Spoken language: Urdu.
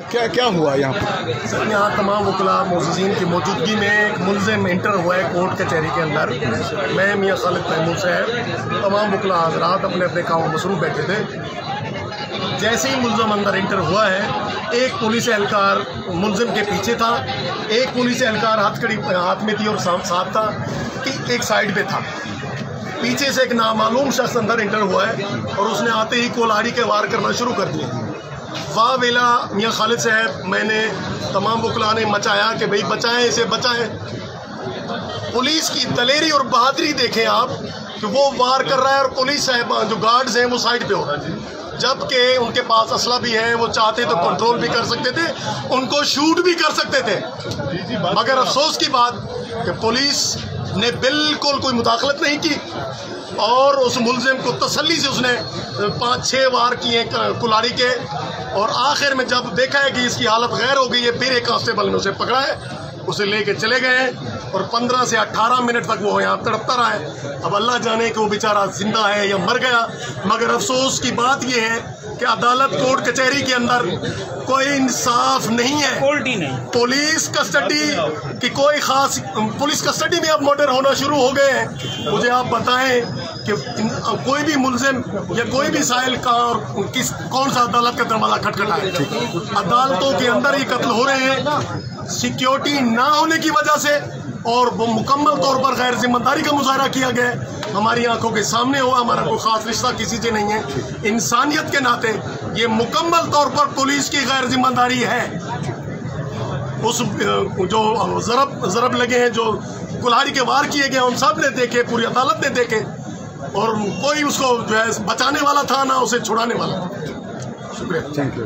کیا ہوا یہاں پر؟ سر یہاں تمام وکلاء معززین کی موجودگی میں ایک ملزم انٹر ہوا ہے کورٹ کچہری کے اندر. میں میاں خالد محمود صاحب تمام وکلاء حضرات اپنے اپنے کاموں میں مصروف بیٹھے تھے. جیسے ہی ملزم اندر انٹر ہوا ہے ایک پولیس اہلکار ملزم کے پیچھے تھا, ایک پولیس اہلکار ہتھکڑی ہاتھ میں تھی اور ساتھ تھا کہ ایک سائڈ پہ تھا. پیچھے سے ایک نامعلوم شخص اندر انٹر ہوا ہے اور اس نے آتے ہی کولہاڑی کے وار کرنا شروع کر دیا. واہ ویلا میاں خالد صاحب, میں نے تمام وکلاء نے مچایا کہ بھئی بچائیں اسے بچائیں. پولیس کی دلیری اور بہادری دیکھیں آپ کہ وہ وار کر رہا ہے اور پولیس صاحبان جو گارڈز ہیں وہ سائڈ پہ ہو رہا ہے, جبکہ ان کے پاس اسلحہ بھی ہے, وہ چاہتے تو کنٹرول بھی کر سکتے تھے, ان کو شوٹ بھی کر سکتے تھے. مگر افسوس کی بات کہ پولیس نے بالکل کوئی مداخلت نہیں کی اور اس ملزم کو تسلی سے اس نے 5-6 وار کیے کلاڑی کے, اور آخر میں جب دیکھا ہے کہ اس کی حالت غیر ہو گئی ہے پھر ایک کانسٹیبل نے اسے پکڑا ہے, اسے لے کے چلے گئے ہیں اور 15 سے 18 منٹ تک وہ یہاں تڑپتا رہا ہے. اب اللہ جانے کہ وہ بیچارہ زندہ ہے یا مر گیا. مگر افسوس کی بات یہ ہے کہ عدالت کورٹ کچہری کے اندر کوئی انصاف نہیں ہے. پولیس کسٹڈی کی کوئی خاص, پولیس کسٹڈی میں اب مرڈر ہونا شروع ہو گئے ہیں. مجھے آپ بتائیں کہ کوئی بھی ملزم یا کوئی بھی سائل کہاں اور کون سا عدالت کا دروازہ کھٹکھٹا ہے. عدالتوں کے اندر یہ قتل ہو رہے ہیں سیکیورٹی نہ ہونے کی وجہ سے, اور وہ مکمل طور پر غیر ذمہ داری کا مظاہرہ کیا گیا ہے. ہماری آنکھوں کے سامنے ہوا, ہمارا کوئی خاص رشتہ کسی سے نہیں ہے. انسانیت کے ناطے یہ مکمل طور پر پولیس کی غیر ذمہ داری ہے. اس جو ضرب لگے ہیں, جو کلہاڑی کے وار کیے گئے, ہم سب نے دیکھے, پوری عدالت نے دیکھے, اور کوئی اس کو جو ہے بچانے والا تھا نہ اسے چھڑانے والا. شکریہ. Thank you.